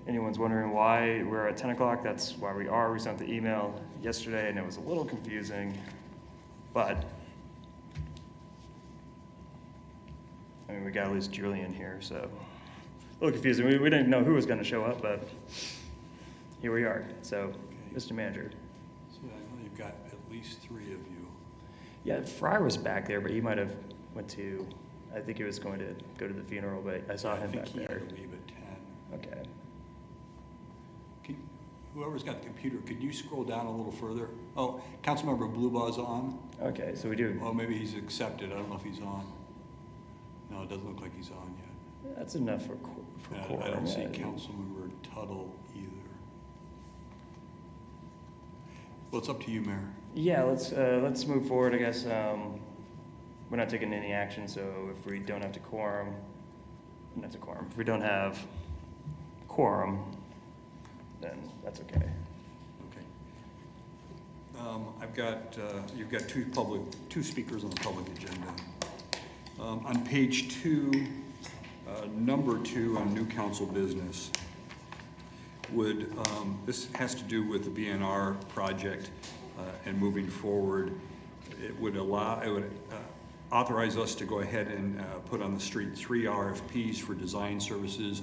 anyone's wondering why we're at 10 o'clock, that's why we are. We sent the email yesterday and it was a little confusing, but I mean, we got at least Julian here, so a little confusing. We didn't know who was going to show up, but here we are. So, okay. Mr. Manager. So I know you've got at least 3 of you. Yeah, Fry was back there, but he might have went to, I think he was going to go to the funeral, but I saw him back there. I think he had to leave at 10. Okay. Whoever's got the computer, could you scroll down a little further? Oh, Councilmember Bluebaw's on. Okay, so we do. Oh, maybe he's accepted. I don't know if he's on. No, it doesn't look like he's on yet. That's enough for quorum. I don't see Councilmember Tuttle either. Well, it's up to you, Mayor. Yeah, let's move forward. I guess we're not taking any action, so if we don't have to quorum, not to quorum. If we don't have quorum, then that's okay. Okay. I've got you've got two speakers on the public agenda. On page 2, number 2 on new council business would this has to do with the BNR project and moving forward. It would authorize us to go ahead and put on the street 3 RFPs for design services.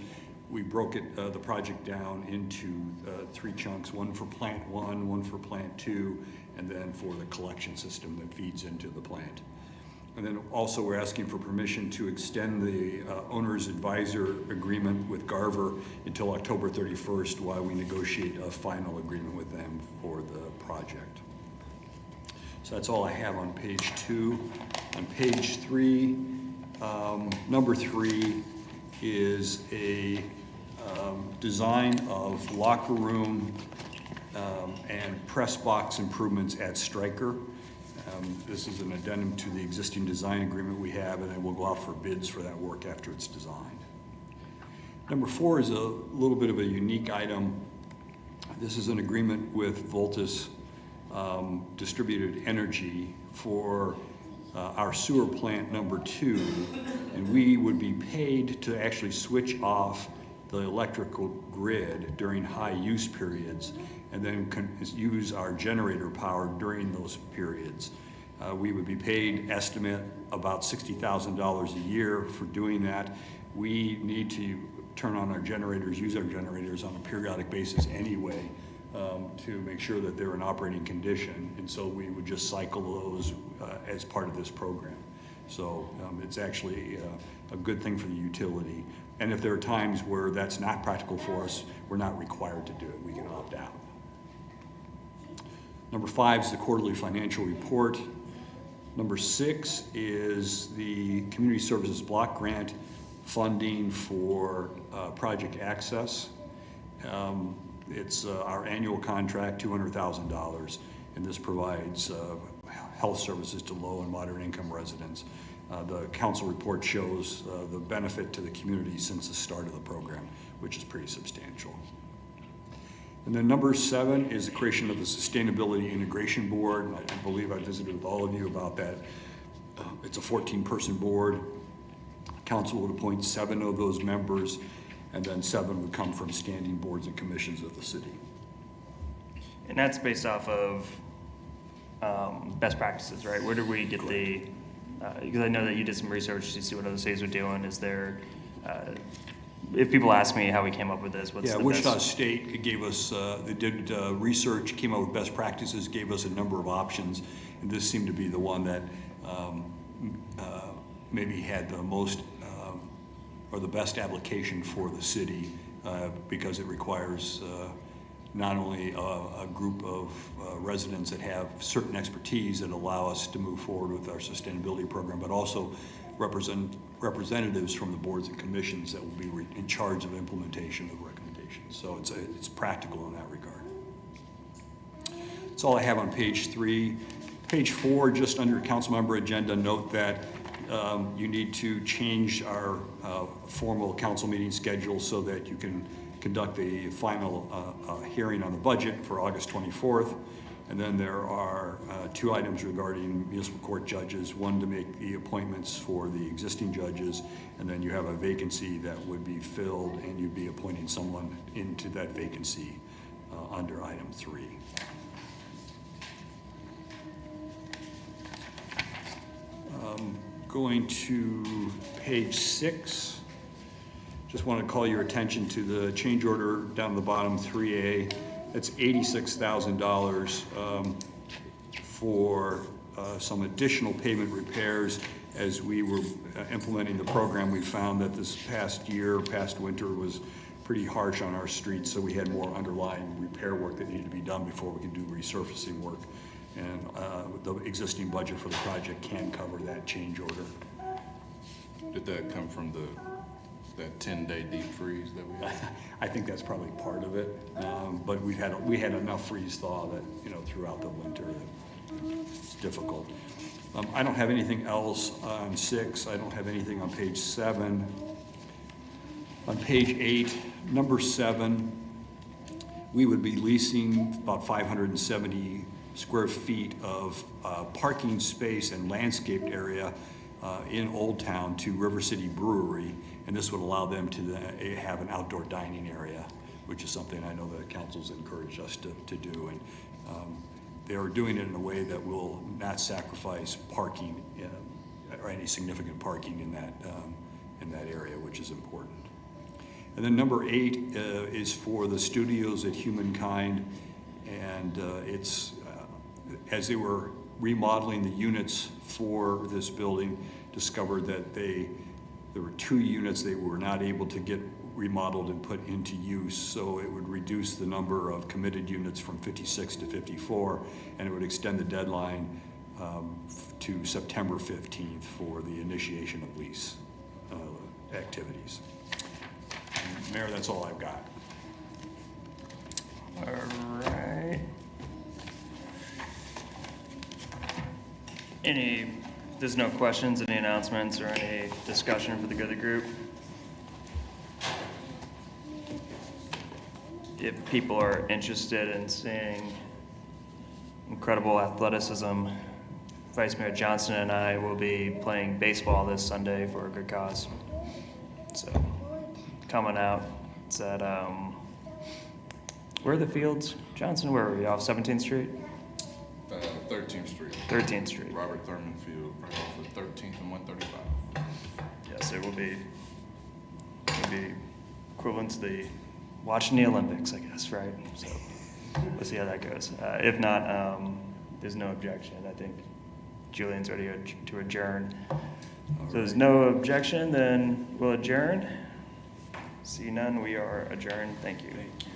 We broke the project down into 3 chunks, one for plant 1, one for plant 2, and then for the collection system that feeds into the plant. And then also we're asking for permission to extend the owner's advisor agreement with Garver until October 31st while we negotiate a final agreement with them for the project. So that's all I have on page 2. On page 3, number 3 is a design of locker room and press box improvements at Stryker. This is an addendum to the existing design agreement we have, and then we'll go out for bids for that work after it's designed. Number 4 is a little bit of a unique item. This is an agreement with Voltus Distributed Energy for our sewer plant number 2, and we would be paid to actually switch off the electrical grid during high use periods and then use our generator power during those periods. We would be paid, estimate, about $60,000 a year for doing that. We need to turn on our generators, use our generators on a periodic basis anyway to make sure that they're in operating condition, and so we would just cycle those as part of this program. So it's actually a good thing for the utility. And if there are times where that's not practical for us, we're not required to do it. We can opt out. Number 5 is the quarterly financial report. Number 6 is the Community Services Block Grant funding for Project Access. It's our annual contract, $200,000, and this provides health services to low and moderate income residents. The council report shows the benefit to the community since the start of the program, which is pretty substantial. And then number 7 is the creation of the Sustainability Integration Board. I believe I visited with all of you about that. It's a 14-person board. Council would appoint 7 of those members, and then 7 would come from standing boards and commissions of the city. And that's based off of best practices, right? Where did we get the, because I know that you did some research to see what other cities are doing. Is there, if people ask me how we came up with this, what's the Wichita best? State gave us, they did research, came up with best practices, gave us a number of options, and this seemed to be the one that maybe had the most or the best application for the city because it requires not only a group of residents that have certain expertise that allow us to move forward with our sustainability program, but also representatives from the boards and commissions that will be in charge of implementation of recommendations. So it's practical in that regard. That's all I have on page 3. Page 4, just under council member agenda, note that you need to change our formal council meeting schedule so that you can conduct the final hearing on the budget for August 24th. And then there are 2 items regarding municipal court judges, one to make the appointments for the existing judges, and then you have a vacancy that would be filled, and you'd be appointing someone into that vacancy under item 3. Going to page 6, just want to call your attention to the change order down the bottom, 3A. That's $86,000 for some additional pavement repairs. As we were implementing the program, we found that this past winter was pretty harsh on our streets, so we had more underlying repair work that needed to be done before we could do resurfacing work. And the existing budget for the project can cover that change order. Did that come from that 10-day deep freeze that we had? I think that's probably part of it, but we had enough freeze thaw that, you know, throughout the winter that it's difficult. I don't have anything else on 6. I don't have anything on page 7. On page 8, number 7, we would be leasing about 570 square feet of parking space and landscaped area in Old Town to River City Brewery, and this would allow them to have an outdoor dining area, which is something I know the council's encouraged us to do. And they are doing it in a way that will not sacrifice parking or any significant parking in that area, which is important. And then number 8 is for the studios at Humankind, and it's as they were remodeling the units for this building, discovered that there were 2 units they were not able to get remodeled and put into use, so it would reduce the number of committed units from 56 to 54, and it would extend the deadline to September 15th for the initiation of lease activities. And Mayor, that's all I've got. All right. There's no questions, any announcements, or any discussion for the good of the group? If people are interested in seeing incredible athleticism, Vice Mayor Johnson and I will be playing baseball this Sunday for a good cause. So, coming out, it's at, where are the fields? Johnson, where are we, off 17th Street? 13th Street. 13th Street. Robert Thurman Field, right off of 13th and 135. Yes, it will be equivalent to watching the Olympics, I guess, right? So we'll see how that goes. If not, there's no objection. I think Julian's ready to adjourn. So there's no objection, then we'll adjourn. See none, we are adjourned. Thank you. Thank you.